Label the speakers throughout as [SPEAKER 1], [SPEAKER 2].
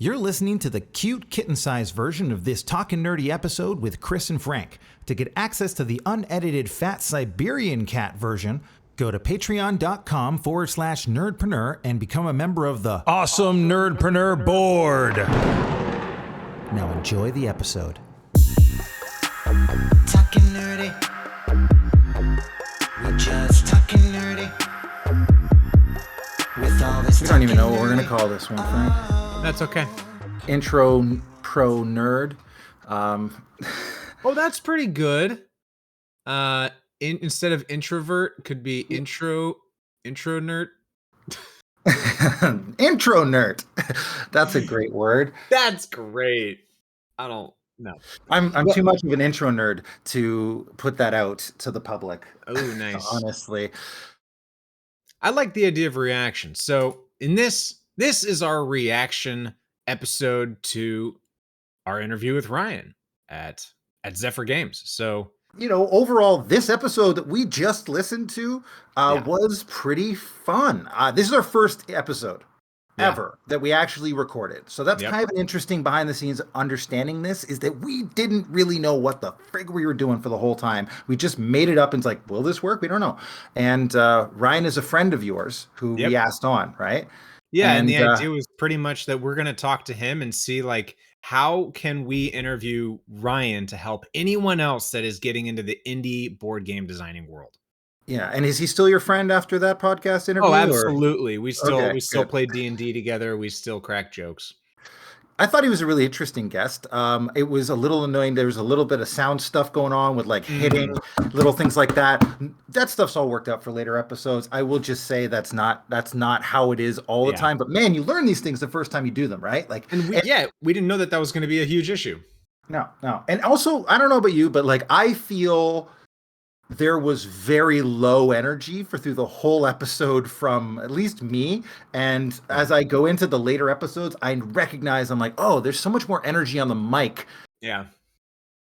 [SPEAKER 1] You're listening to the cute kitten-sized version of this Talkin' Nerdy episode with Chris and Frank. To get access to the unedited fat Siberian cat version, go to patreon.com/nerdpreneur and become a member of the awesome Nerdpreneur board. Now enjoy the episode.
[SPEAKER 2] Talking nerdy. We just talking nerdy. With all this
[SPEAKER 3] We don't even know what we're going to call this one, Frank.
[SPEAKER 4] That's okay.
[SPEAKER 3] Intro pro nerd.
[SPEAKER 4] Oh, that's pretty good. Instead of introvert, could be intro nerd.
[SPEAKER 3] Intro nerd. That's a great word.
[SPEAKER 4] That's great. I don't know.
[SPEAKER 3] I'm too much of an intro nerd to put that out to the public.
[SPEAKER 4] Oh, nice.
[SPEAKER 3] Honestly.
[SPEAKER 4] I like the idea of reaction. So in this is our reaction episode to our interview with Ryan at Zephyr Games. So,
[SPEAKER 3] you know, overall, this episode that we just listened to was pretty fun. This is our first episode ever that we actually recorded. So that's kind of an interesting behind the scenes understanding this, is that we didn't really know what the frig we were doing for the whole time. We just made it up and it's like, will this work? We don't know. And Ryan is a friend of yours who we asked on, right?
[SPEAKER 4] Yeah, and the idea was pretty much that we're going to talk to him and see, like, how can we interview Ryan to help anyone else that is getting into the indie board game designing world.
[SPEAKER 3] Yeah, and is he still your friend after that podcast interview?
[SPEAKER 4] Oh, absolutely. We still
[SPEAKER 3] good.
[SPEAKER 4] play D&D together. We still crack jokes.
[SPEAKER 3] I thought he was a really interesting guest. It was a little annoying. There was a little bit of sound stuff going on with like hitting, little things like that. That stuff's all worked out for later episodes. I will just say that's not how it is all the time. But man, you learn these things the first time you do them, right? Like,
[SPEAKER 4] we didn't know that was going to be a huge issue.
[SPEAKER 3] No. And also, I don't know about you, but like, I feel there was very low energy through the whole episode from at least me. And as I go into the later episodes, I recognize, I'm like, oh, there's so much more energy on the mic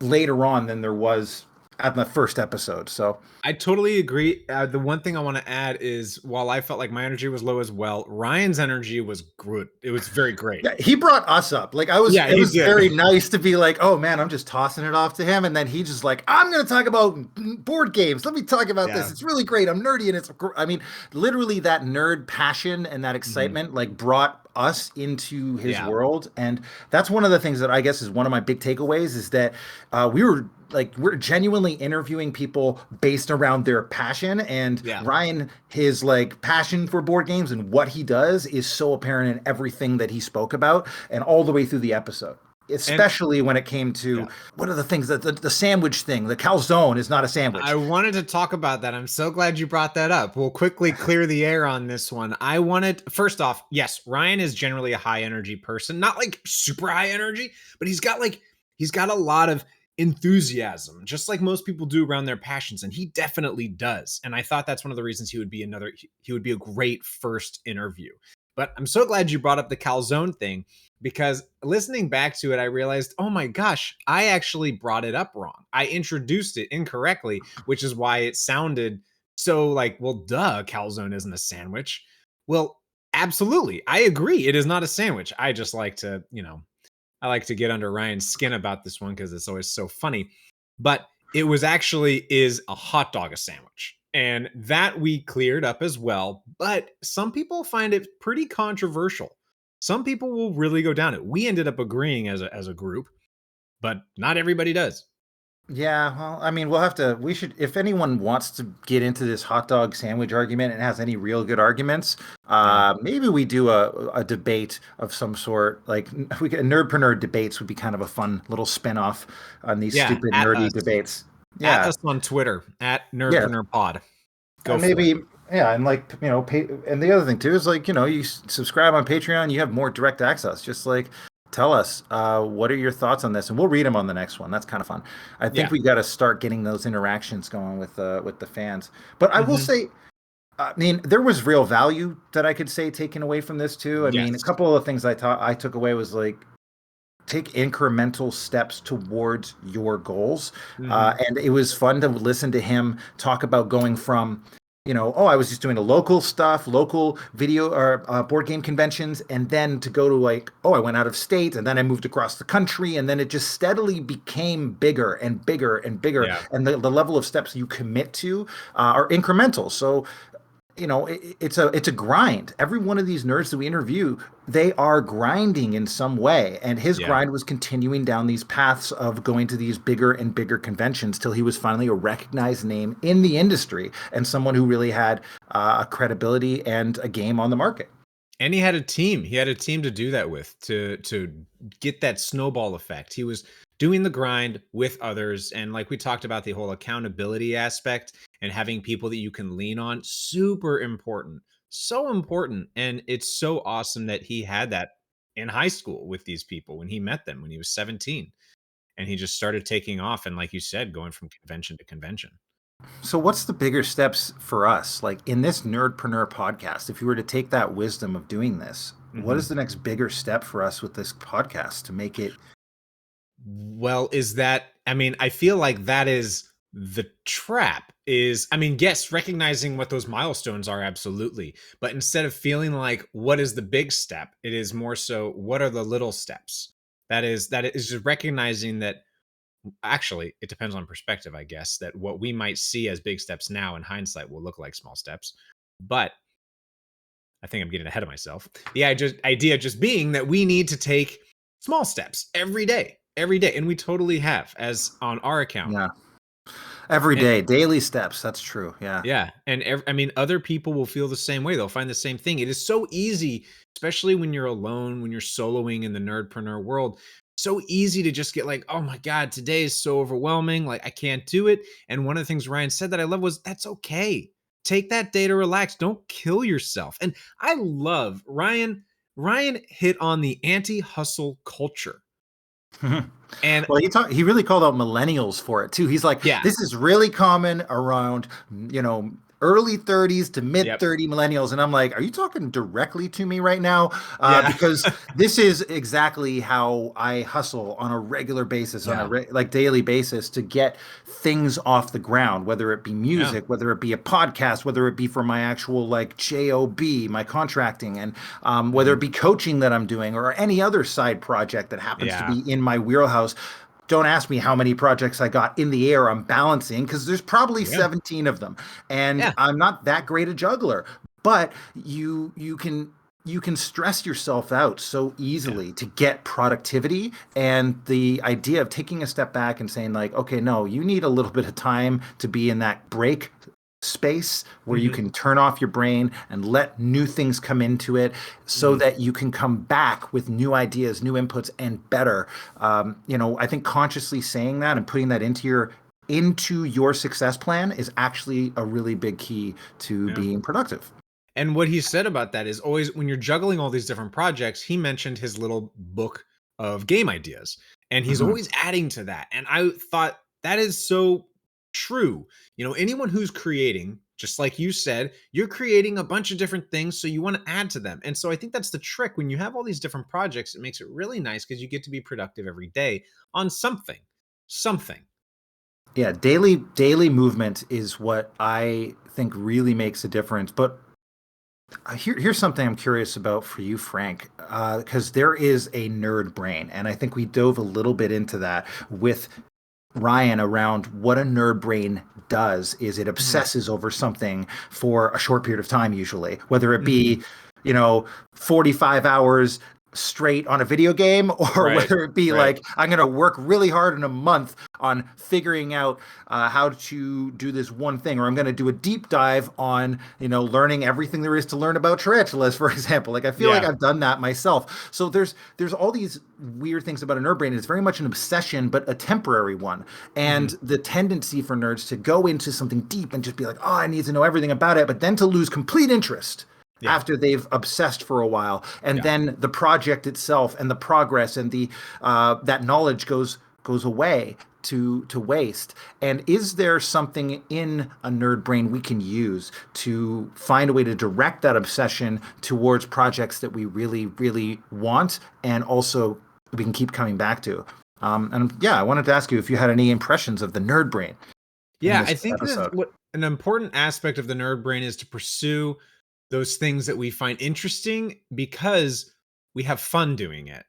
[SPEAKER 3] later on than there was at the first episode. So
[SPEAKER 4] I totally agree. The one thing I want to add is, while I felt like my energy was low as well, Ryan's energy was good. It was very great.
[SPEAKER 3] Yeah, he brought us up. Like, it was very nice to be like, oh man, I'm just tossing it off to him. And then he just like, I'm going to talk about board games. Let me talk about this. It's really great. I'm nerdy. And I mean, literally that nerd passion and that excitement like brought us into his world. And that's one of the things that I guess is one of my big takeaways, is that we're genuinely interviewing people based around their passion. And Ryan, his like passion for board games and what he does is so apparent in everything that he spoke about and all the way through the episode. Especially when it came to what are the things that the sandwich thing, the calzone is not a sandwich.
[SPEAKER 4] I wanted to talk about that. I'm so glad you brought that up. We'll quickly clear the air on this one. First off, yes, Ryan is generally a high energy person, not like super high energy, but he's got a lot of enthusiasm, just like most people do around their passions. And he definitely does. And I thought that's one of the reasons he would be a great first interview. But I'm so glad you brought up the calzone thing, because listening back to it, I realized, oh my gosh, I actually brought it up wrong. I introduced it incorrectly, which is why it sounded so like, well, duh, calzone isn't a sandwich. Well, absolutely. I agree. It is not a sandwich. I just like to, I like to get under Ryan's skin about this one because it's always so funny. But it is a hot dog a sandwich. And that we cleared up as well. But some people find it pretty controversial. Some people will really go down it. We ended up agreeing as a group, but not everybody does.
[SPEAKER 3] Yeah, well, I mean, we should, if anyone wants to get into this hot dog sandwich argument and has any real good arguments, maybe we do a debate of some sort. Like, Nerdpreneur debates would be kind of a fun little spinoff on these stupid nerdy debates. Yeah,
[SPEAKER 4] at us on Twitter at Nerdpreneur Pod. Go
[SPEAKER 3] maybe. Yeah, and like, and the other thing too is like, you subscribe on Patreon, you have more direct access. Just like, tell us what are your thoughts on this, and we'll read them on the next one. That's kind of fun. I think we got to start getting those interactions going with the fans. But I will say, I mean, there was real value that I could say taken away from this too. I mean, a couple of things I took away was like, take incremental steps towards your goals. And it was fun to listen to him talk about going from I was just doing a local stuff, local video or board game conventions, and then to go to I went out of state, and then I moved across the country, and then it just steadily became bigger and bigger and bigger,
[SPEAKER 4] Yeah.
[SPEAKER 3] and the level of steps you commit to are incremental. So it's a grind. Every one of these nerds that we interview, they are grinding in some way, and his grind was continuing down these paths of going to these bigger and bigger conventions till he was finally a recognized name in the industry and someone who really had a credibility and a game on the market.
[SPEAKER 4] And he had a team. He had a team to do that with, to get that snowball effect. He was doing the grind with others. And like we talked about, the whole accountability aspect and having people that you can lean on, super important. So important. And it's so awesome that he had that in high school with these people when he met them when he was 17. And he just started taking off. And like you said, going from convention to convention.
[SPEAKER 3] So what's the bigger steps for us? Like in this Nerdpreneur podcast, if you were to take that wisdom of doing this, what is the next bigger step for us with this podcast to make it?
[SPEAKER 4] Well, I feel like that is the trap yes, recognizing what those milestones are, absolutely. But instead of feeling like, what is the big step? It is more so, what are the little steps? That is just recognizing that. Actually, it depends on perspective, I guess, that what we might see as big steps now in hindsight will look like small steps. But I think I'm getting ahead of myself. The idea just being that we need to take small steps every day. And we totally have, as on our account.
[SPEAKER 3] Yeah. Every day, daily steps. That's true. Yeah.
[SPEAKER 4] Yeah. And other people will feel the same way. They'll find the same thing. It is so easy, especially when you're alone, when you're soloing in the nerdpreneur world. So easy to just get like, oh my God, today is so overwhelming. Like I can't do it. And one of the things Ryan said that I love was, that's okay. Take that day to relax. Don't kill yourself. And I love Ryan hit on the anti-hustle culture. And
[SPEAKER 3] well, he really called out millennials for it too. He's like, this is really common around, early 30s to mid 30 millennials. And I'm like, are you talking directly to me right now? Because this is exactly how I hustle on a regular basis, on a daily basis, to get things off the ground, whether it be music, whether it be a podcast, whether it be for my actual job, my contracting, and whether it be coaching that I'm doing or any other side project that happens to be in my wheelhouse. Don't ask me how many projects I got in the air I'm balancing, because there's probably 17 of them. And I'm not that great a juggler. But you can stress yourself out so easily to get productivity. And the idea of taking a step back and saying okay, no, you need a little bit of time to be in that break space where you can turn off your brain and let new things come into it so that you can come back with new ideas, new inputs, and better. I think consciously saying that and putting that into your success plan is actually a really big key to being productive.
[SPEAKER 4] And what he said about that is, always when you're juggling all these different projects, he mentioned his little book of game ideas, and he's always adding to that. And I thought that is so true. Anyone who's creating, just like you said, you're creating a bunch of different things, so you want to add to them. And so I think that's the trick. When you have all these different projects, it makes it really nice because you get to be productive every day on something.
[SPEAKER 3] Yeah, daily movement is what I think really makes a difference. But here's something I'm curious about for you, Frank, because there is a nerd brain, and I think we dove a little bit into that with Ryan around what a nerd brain does. Is it obsesses over something for a short period of time, usually, whether it be 45 hours straight on a video game, or whether it be I'm going to work really hard in a month on figuring out how to do this one thing, or I'm going to do a deep dive on learning everything there is to learn about tarantulas, for example. I feel like I've done that myself. So there's all these weird things about a nerd brain. It's very much an obsession, but a temporary one. And the tendency for nerds to go into something deep and just be like, oh, I need to know everything about it, but then to lose complete interest after they've obsessed for a while, and then the project itself and the progress and the that knowledge goes away to waste. And is there something in a nerd brain we can use to find a way to direct that obsession towards projects that we really, really want, and also we can keep coming back to? I wanted to ask you if you had any impressions of the nerd brain.
[SPEAKER 4] Yeah, I think that what an important aspect of the nerd brain is to pursue those things that we find interesting because we have fun doing it.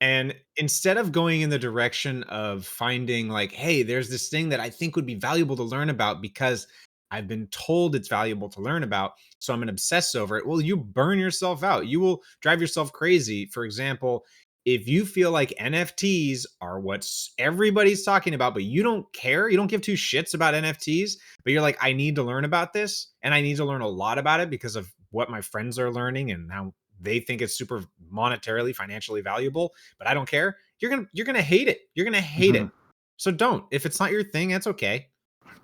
[SPEAKER 4] And instead of going in the direction of finding like, hey, there's this thing that I think would be valuable to learn about because I've been told it's valuable to learn about, so I'm going to obsess over it. Well, you burn yourself out. You will drive yourself crazy. For example, if you feel like NFTs are what everybody's talking about, but you don't care, you don't give two shits about NFTs, but you're like, I need to learn about this and I need to learn a lot about it because of what my friends are learning and how they think it's super monetarily, financially valuable, but I don't care. You're going to hate it. You're going to hate it. So don't. If it's not your thing, that's okay.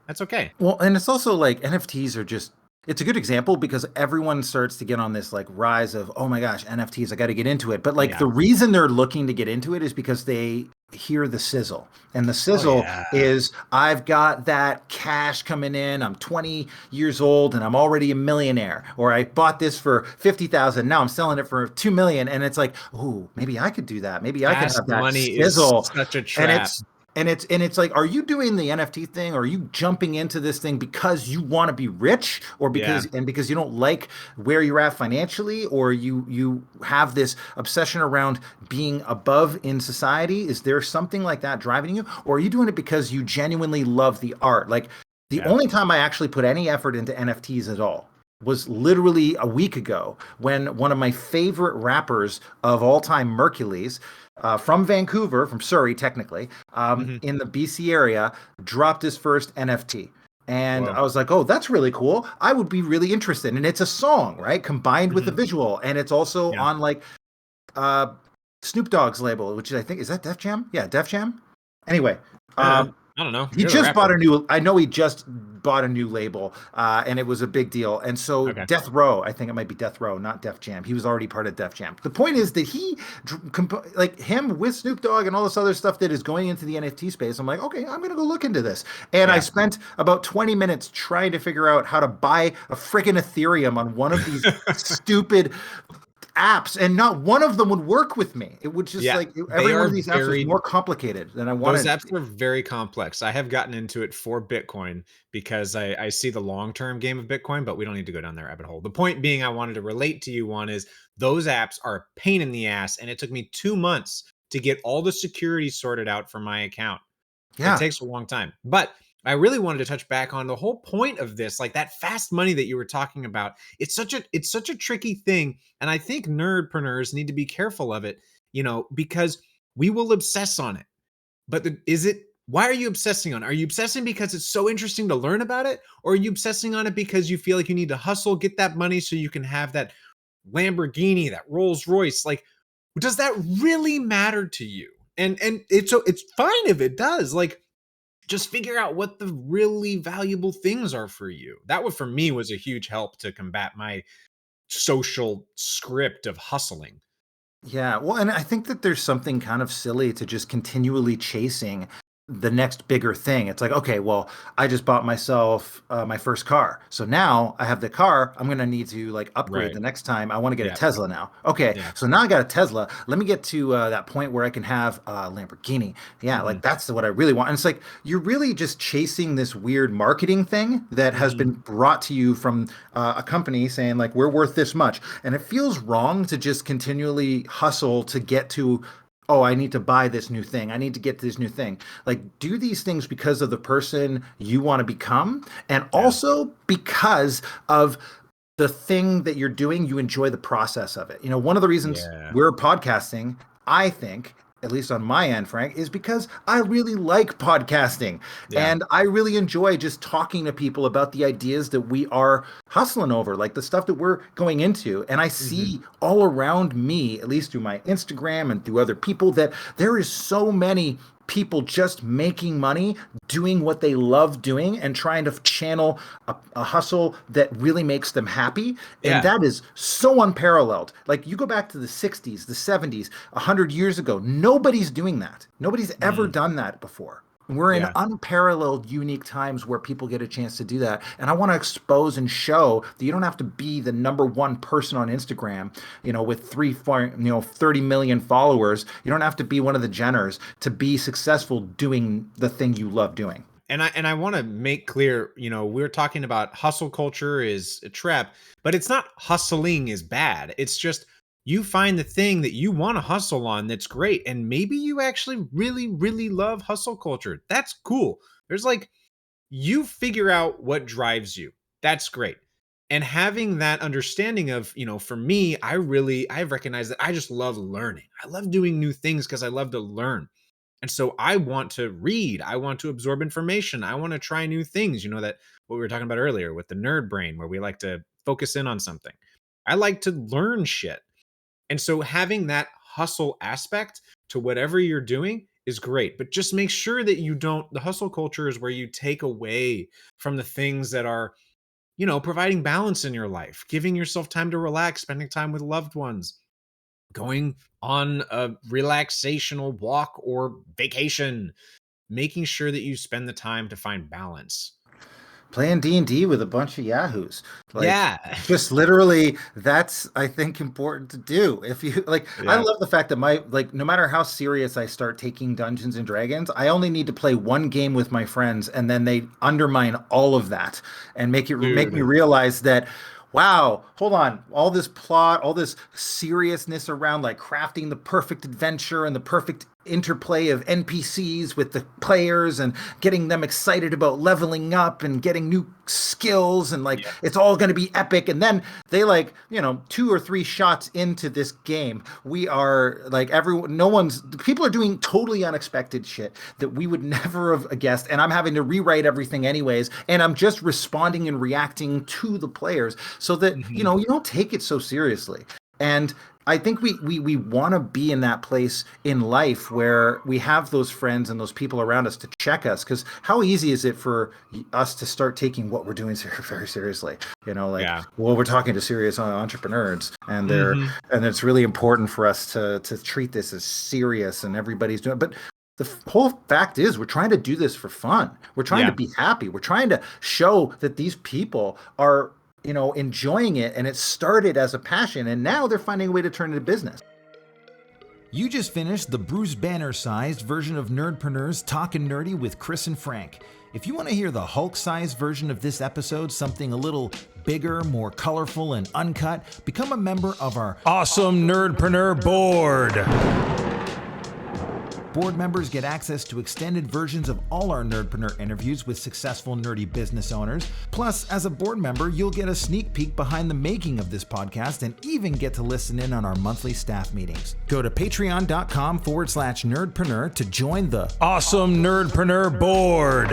[SPEAKER 4] That's okay.
[SPEAKER 3] Well, and it's also like NFTs are just, it's a good example because everyone starts to get on this like rise of, oh my gosh, NFTs, I got to get into it. But like the reason they're looking to get into it is because they hear the sizzle. And the sizzle is, I've got that cash coming in. I'm 20 years old and I'm already a millionaire. Or I bought this for 50,000. Now I'm selling it for 2 million. And it's like, ooh, maybe I could do that. Maybe I could have that
[SPEAKER 4] money
[SPEAKER 3] sizzle.
[SPEAKER 4] Is such a trap.
[SPEAKER 3] And it's like, are you doing the NFT thing? Or are you jumping into this thing because you want to be rich, or because you don't like where you're at financially, or you have this obsession around being above in society? Is there something like that driving you, or are you doing it because you genuinely love the art? Like the only time I actually put any effort into NFTs at all was literally a week ago when one of my favorite rappers of all time, Mercules, from Vancouver, from Surrey, technically, in the BC area, dropped his first NFT. And I was like, oh, that's really cool. I would be really interested. And it's a song, right? Combined with a visual. And it's also on like Snoop Dogg's label, which I think, is that Def Jam? Yeah, Def Jam. Anyway.
[SPEAKER 4] I don't know.
[SPEAKER 3] He just bought a new, I know he just bought a new label, and it was a big deal. And so Death Row, I think it might be Death Row, not Def Jam. He was already part of Def Jam. The point is that he, like him with Snoop Dogg and all this other stuff that is going into the NFT space, I'm like, okay, I'm going to go look into this. And I spent about 20 minutes trying to figure out how to buy a freaking Ethereum on one of these stupid apps, and not one of them would work with me. It would just like every one of these apps is more complicated than I wanted.
[SPEAKER 4] Those apps are very complex. I have gotten into it for Bitcoin because I see the long-term game of Bitcoin, but we don't need to go down that rabbit hole. The point being I wanted to relate to you on is those apps are a pain in the ass, and it took me 2 months to get all the security sorted out for my account. It takes a long time. But I really wanted to touch back on the whole point of this, like that fast money that you were talking about. It's such a tricky thing. And I think nerdpreneurs need to be careful of it, because we will obsess on it. But why are you obsessing on it? Are you obsessing because it's so interesting to learn about it? Or are you obsessing on it because you feel like you need to hustle, get that money so you can have that Lamborghini, that Rolls Royce? Like, does that really matter to you? And it's fine if it does. Like, just figure out what the really valuable things are for you. That for me was a huge help to combat my social script of hustling.
[SPEAKER 3] Yeah, well, and I think that there's something kind of silly to just continually chasing the next bigger thing. It's like, okay, well, I just bought myself my first car. So now I have the car. I'm going to need to like upgrade the next time. I want to get a Tesla now. Okay. So now I got a Tesla. Let me get to that point where I can have a Lamborghini. Yeah. Like that's what I really want. And it's like, you're really just chasing this weird marketing thing that has been brought to you from a company saying like, we're worth this much. And it feels wrong to just continually hustle to get to, oh, I need to buy this new thing. I need to get this new thing. Like, do these things because of the person you want to become, and also because of the thing that you're doing. You enjoy the process of it. One of the reasons we're podcasting, I think, at least on my end, Frank, is because I really like podcasting. And I really enjoy just talking to people about the ideas that we are hustling over, like the stuff that we're going into. And I see all around me, at least through my Instagram and through other people, that there is so many people just making money, doing what they love doing, and trying to channel a hustle that really makes them happy. And that is so unparalleled. Like, you go back to the 60s, the 70s, 100 years ago, nobody's doing that. Nobody's ever done that before. We're in unparalleled, unique times where people get a chance to do that. And I want to expose and show that you don't have to be the number one person on Instagram, with 30 million followers. You don't have to be one of the Jenners to be successful doing the thing you love doing.
[SPEAKER 4] And I want to make clear, we're talking about hustle culture is a trap, but it's not hustling is bad. It's just you find the thing that you want to hustle on that's great. And maybe you actually really, really love hustle culture. That's cool. There's you figure out what drives you. That's great. And having that understanding of, for me, I've recognized that I just love learning. I love doing new things because I love to learn. And so I want to read. I want to absorb information. I want to try new things. That what we were talking about earlier with the nerd brain, where we like to focus in on something. I like to learn shit. And so having that hustle aspect to whatever you're doing is great, but just make sure that the hustle culture is where you take away from the things that are, providing balance in your life, giving yourself time to relax, spending time with loved ones, going on a relaxational walk or vacation, making sure that you spend the time to find balance.
[SPEAKER 3] Playing D&D with a bunch of yahoos.
[SPEAKER 4] Just
[SPEAKER 3] literally, that's, I think, important to do. If you I love the fact that no matter how serious I start taking Dungeons and Dragons, I only need to play one game with my friends, and then they undermine all of that and make me realize that, wow, hold on, all this plot, all this seriousness around crafting the perfect adventure and the perfect interplay of NPCs with the players and getting them excited about leveling up and getting new skills and it's all going to be epic. And then they 2 or 3 shots into this game, we are people are doing totally unexpected shit that we would never have guessed. And I'm having to rewrite everything anyways. And I'm just responding and reacting to the players so that, you don't take it so seriously. And I think we want to be in that place in life where we have those friends and those people around us to check us, because how easy is it for us to start taking what we're doing very seriously? We're talking to serious entrepreneurs, and and it's really important for us to treat this as serious, and everybody's doing it. But the whole fact is, we're trying to do this for fun. We're trying to be happy. We're trying to show that these people are enjoying it, and it started as a passion, and now they're finding a way to turn it into business.
[SPEAKER 1] You just finished the Bruce Banner-sized version of Nerdpreneur's Talkin' Nerdy with Chris and Frank. If you want to hear the Hulk-sized version of this episode, something a little bigger, more colorful, and uncut, become a member of our awesome Nerdpreneur board. Board members get access to extended versions of all our Nerdpreneur interviews with successful nerdy business owners. Plus, as a board member, you'll get a sneak peek behind the making of this podcast and even get to listen in on our monthly staff meetings. Go to patreon.com/nerdpreneur to join the awesome Nerdpreneur board.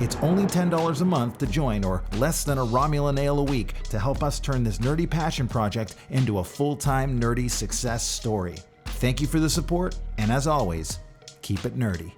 [SPEAKER 1] It's only $10 a month to join, or less than a Romulan ale a week, to help us turn this nerdy passion project into a full-time nerdy success story. Thank you for the support, and as always, keep it nerdy.